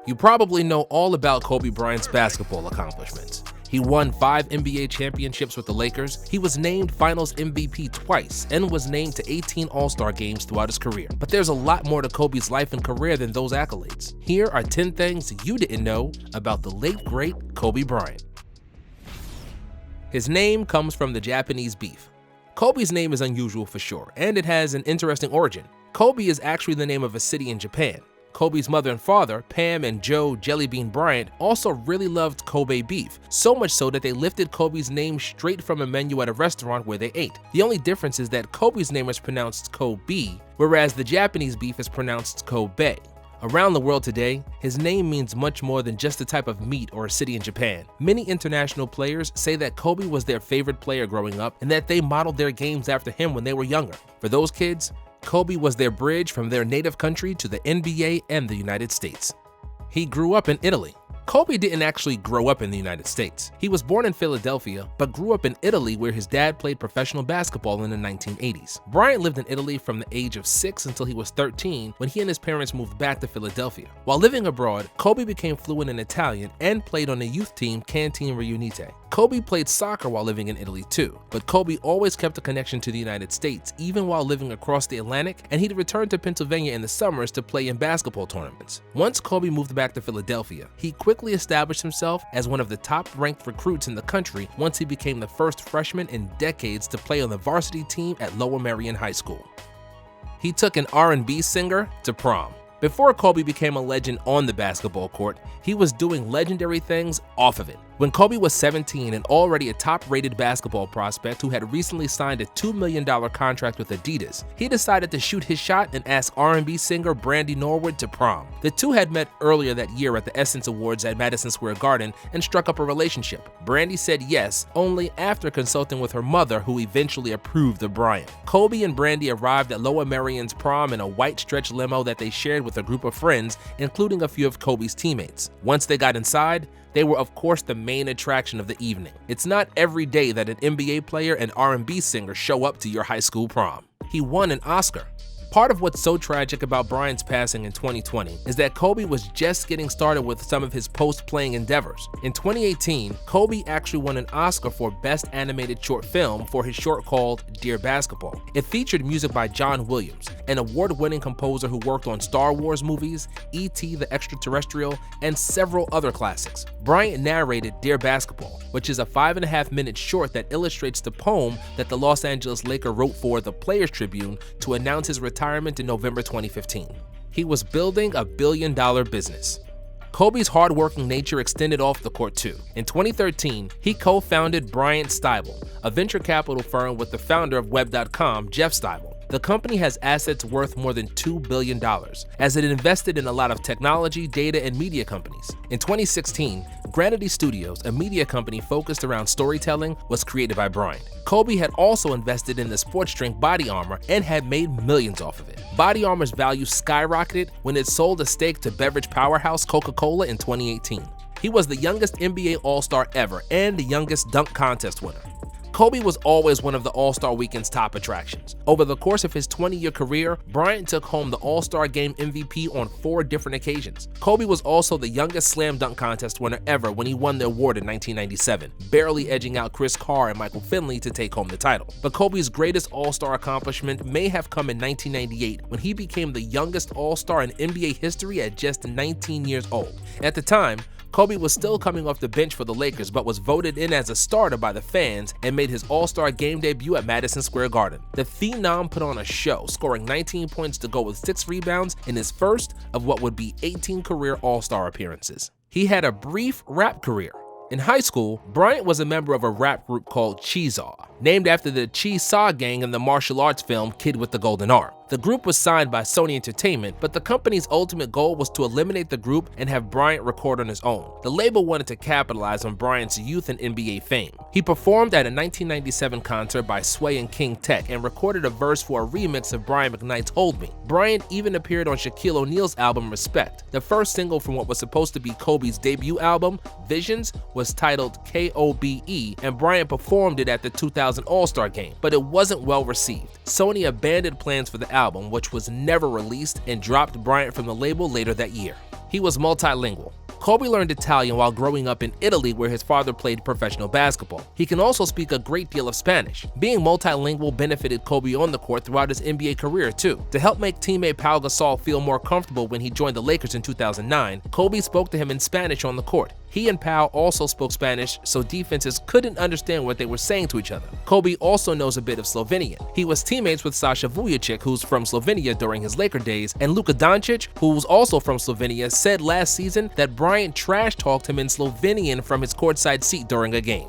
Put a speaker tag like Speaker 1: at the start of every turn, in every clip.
Speaker 1: You probably know all about Kobe Bryant's basketball accomplishments. He won 5 NBA championships with the Lakers, he was named Finals MVP twice, and was named to 18 All-Star games throughout his career. But there's a lot more to Kobe's life and career than those accolades. Here are 10 things you didn't know about the late great Kobe Bryant. His name comes from the Japanese beef. Kobe's name is unusual for sure, and it has an interesting origin. Kobe is actually the name of a city in Japan. Kobe's mother and father, Pam and Joe Jellybean Bryant, also really loved Kobe beef, so much so that they lifted Kobe's name straight from a menu at a restaurant where they ate. The only difference is that Kobe's name is pronounced Kobe, whereas the Japanese beef is pronounced Kobe. Around the world today, his name means much more than just a type of meat or a city in Japan. Many international players say that Kobe was their favorite player growing up and that they modeled their games after him when they were younger. For those kids, Kobe was their bridge from their native country to the NBA and the United States. He grew up in Italy. Kobe didn't actually grow up in the United States. He was born in Philadelphia, but grew up in Italy where his dad played professional basketball in the 1980s. Bryant lived in Italy from the age of 6 until he was 13 when he and his parents moved back to Philadelphia. While living abroad, Kobe became fluent in Italian and played on the youth team Canteen Riunite. Kobe played soccer while living in Italy too, but Kobe always kept a connection to the United States even while living across the Atlantic, and he'd return to Pennsylvania in the summers to play in basketball tournaments. Once Kobe moved back to Philadelphia, he quickly established himself as one of the top-ranked recruits in the country once he became the first freshman in decades to play on the varsity team at Lower Merion High School. He took an R&B singer to prom. Before Kobe became a legend on the basketball court, he was doing legendary things off of it. When Kobe was 17 and already a top-rated basketball prospect who had recently signed a $2 million contract with Adidas, he decided to shoot his shot and ask R&B singer Brandy Norwood to prom. The two had met earlier that year at the Essence Awards at Madison Square Garden and struck up a relationship. Brandy said yes only after consulting with her mother, who eventually approved of Bryant. Kobe and Brandy arrived at Lower Merion's prom in a white stretch limo that they shared with a group of friends, including a few of Kobe's teammates. Once they got inside, they were of course the main attraction of the evening. It's not every day that an NBA player and R&B singer show up to your high school prom. He won an Oscar. Part of what's so tragic about Bryant's passing in 2020 is that Kobe was just getting started with some of his post-playing endeavors. In 2018, Kobe actually won an Oscar for Best Animated Short Film for his short called Dear Basketball. It featured music by John Williams, an award-winning composer who worked on Star Wars movies, E.T. the Extraterrestrial, and several other classics. Bryant narrated Dear Basketball, which is a 5.5-minute short that illustrates the poem that the Los Angeles Lakers wrote for the Players Tribune to announce his retirement in November 2015. He was building a billion-dollar business. Kobe's hard-working nature extended off the court too. In 2013, he co-founded Bryant Stibel, a venture capital firm with the founder of Web.com, Jeff Stibel. The company has assets worth more than $2 billion, as it invested in a lot of technology, data, and media companies. In 2016, Granity Studios, a media company focused around storytelling, was created by Bryant. Kobe had also invested in the sports drink Body Armor and had made millions off of it. Body Armor's value skyrocketed when it sold a stake to beverage powerhouse Coca-Cola in 2018. He was the youngest NBA All-Star ever and the youngest dunk contest winner. Kobe was always one of the All-Star Weekend's top attractions. Over the course of his 20-year career, Bryant took home the All-Star Game MVP on 4 different occasions. Kobe was also the youngest slam dunk contest winner ever when he won the award in 1997, barely edging out Chris Carr and Michael Finley to take home the title. But Kobe's greatest All-Star accomplishment may have come in 1998 when he became the youngest All-Star in NBA history at just 19 years old. At the time, Kobe was still coming off the bench for the Lakers but was voted in as a starter by the fans and made his All-Star game debut at Madison Square Garden. The Phenom put on a show, scoring 19 points to go with 6 rebounds in his first of what would be 18 career All-Star appearances. He had a brief rap career. In high school, Bryant was a member of a rap group called Cheesaw, named after the Cheesaw gang in the martial arts film Kid with the Golden Arm. The group was signed by Sony Entertainment, but the company's ultimate goal was to eliminate the group and have Bryant record on his own. The label wanted to capitalize on Bryant's youth and NBA fame. He performed at a 1997 concert by Sway and King Tech and recorded a verse for a remix of Brian McKnight's Hold Me. Bryant even appeared on Shaquille O'Neal's album Respect. The first single from what was supposed to be Kobe's debut album, Visions, was titled KOBE, and Bryant performed it at the 2000 All-Star Game, but it wasn't well received. Sony abandoned plans for the album, which was never released, and dropped Bryant from the label later that year. He was multilingual. Kobe learned Italian while growing up in Italy, where his father played professional basketball. He can also speak a great deal of Spanish. Being multilingual benefited Kobe on the court throughout his NBA career too. To help make teammate Pau Gasol feel more comfortable when he joined the Lakers in 2009, Kobe spoke to him in Spanish on the court. He and Pau also spoke Spanish, so defenses couldn't understand what they were saying to each other. Kobe also knows a bit of Slovenian. He was teammates with Sasha Vujacic, who's from Slovenia during his Laker days, and Luka Doncic, who's also from Slovenia, said last season that Bryant trash-talked him in Slovenian from his courtside seat during a game.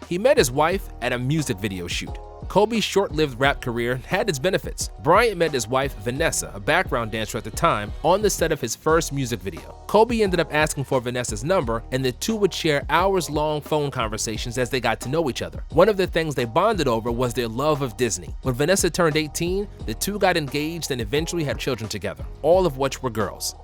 Speaker 1: He met his wife at a music video shoot. Kobe's short-lived rap career had its benefits. Bryant met his wife, Vanessa, a background dancer at the time, on the set of his first music video. Kobe ended up asking for Vanessa's number, and the two would share hours-long phone conversations as they got to know each other. One of the things they bonded over was their love of Disney. When Vanessa turned 18, the two got engaged and eventually had children together, all of which were girls.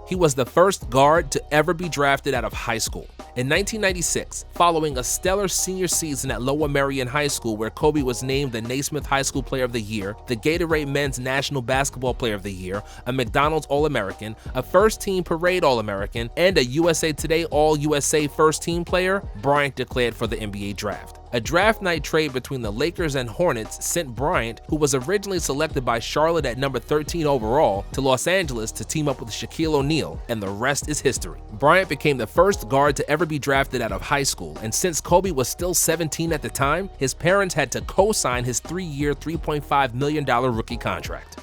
Speaker 1: He was the first guard to ever be drafted out of high school. In 1996, following a stellar senior season at Lower Merion High School where Kobe was named the Naismith High School Player of the Year, the Gatorade Men's National Basketball Player of the Year, a McDonald's All-American, a First Team Parade All-American, and a USA Today All-USA First Team Player, Bryant declared for the NBA Draft. A draft night trade between the Lakers and Hornets sent Bryant, who was originally selected by Charlotte at number 13 overall, to Los Angeles to team up with Shaquille O'Neal, and the rest is history. Bryant became the first guard to ever be drafted out of high school, and since Kobe was still 17 at the time, his parents had to co-sign his 3-year, $3.5 million rookie contract.